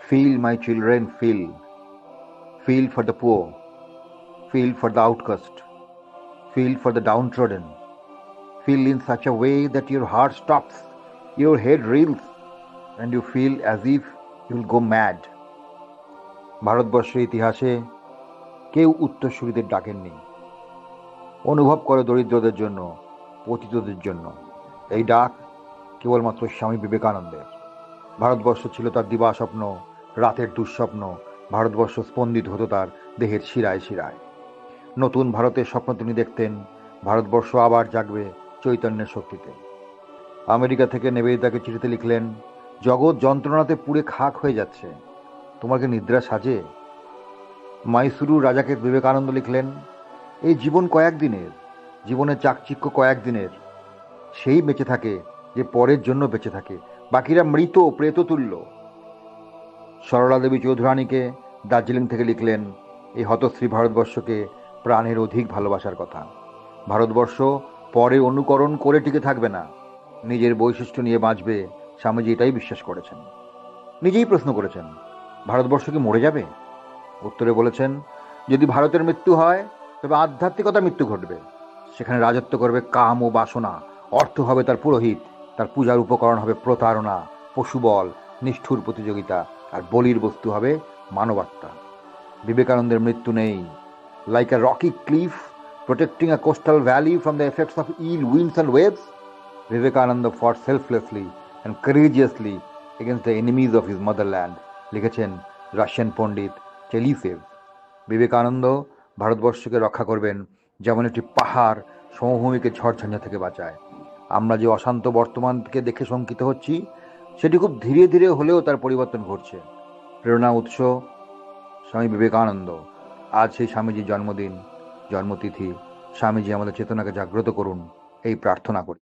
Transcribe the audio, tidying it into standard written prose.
Feel, my children, feel. Feel for the poor. Feel for the outcast. Feel for the downtrodden. Feel in such a way that your heart stops, your head reels, and you feel as if you'll go mad. ভারতবর্ষের ইতিহাসে কেউ উত্তরসূরিদের ডাকেননি। অনুভব করে দরিদ্রদের জন্য, পতিতদের জন্য। এই ডাক কেবলমাত্র স্বামী বিবেকানন্দের। ভারতবর্ষ ছিল তার দিবাস্বপ্ন, রাতের দুঃস্বপ্ন। ভারতবর্ষ স্পন্দিত হতো তার দেহের শিরায় শিরায়। নতুন ভারতের স্বপ্ন তিনি দেখতেন। ভারতবর্ষ আবার জাগবে চৈতন্যের শক্তিতে। আমেরিকা থেকে নিবেদিতাকে চিঠিতে লিখলেন, জগৎ যন্ত্রণাতে পুড়ে খাক হয়ে যাচ্ছে, তোমাকে নিদ্রা সাজে? মাইসুরুর রাজাকে বিবেকানন্দ লিখলেন, এই জীবন কয়েকদিনের, জীবনের চাকচিক্য কয়েকদিনের। সেই বেঁচে থাকে যে পরের জন্য বেঁচে থাকে, বাকিরা মৃত প্রেততুল্য। সরলা দেবী চৌধুরানীকে দার্জিলিং থেকে লিখলেন, এই হতশ্রী ভারতবর্ষকে প্রাণের অধিক ভালোবাসার কথা। ভারতবর্ষ পরে অনুকরণ করে টিকে থাকবে না, নিজের বৈশিষ্ট্য নিয়ে বাঁচবে। স্বামীজি এটাই বিশ্বাস করেছেন। নিজেই প্রশ্ন করেছেন, ভারতবর্ষ কি মরে যাবে? উত্তরে বলেছেন, যদি ভারতের মৃত্যু হয় তবে আধ্যাত্মিকতা মৃত্যু ঘটবে। সেখানে রাজত্ব করবে কাম ও বাসনা, অর্থ হবে তার পুরোহিত, তার পূজার উপকরণ হবে প্রতারণা, পশুবল, নিষ্ঠুর প্রতিযোগিতা, আর বলির বস্তু হবে মানবাত্মা। বিবেকানন্দের মৃত্যু নেই। Like a Rocky cliff protecting a coastal valley from the effects of ill winds and waves, Vivekananda fought selflessly and courageously against the enemies of his motherland, লিখেছেন রাশিয়ান পণ্ডিত চেলিসেভ। বিবেকানন্দ ভারতবর্ষকে রক্ষা করবেন যেমন একটি পাহাড় সমভূমিকে ঝড়ঝঞ্ঝা থেকে বাঁচায়। আমরা যে অশান্ত বর্তমানকে দেখে শঙ্কিত হচ্ছি, সেটি খুব ধীরে ধীরে হলেও তার পরিবর্তন ঘটছে। প্রেরণা উৎস স্বামী বিবেকানন্দ। আজ সেই স্বামীজির জন্মদিন, জন্মতিথি। স্বামীজি আমাদের চেতনাকে জাগ্রত করুন, এই প্রার্থনা করি।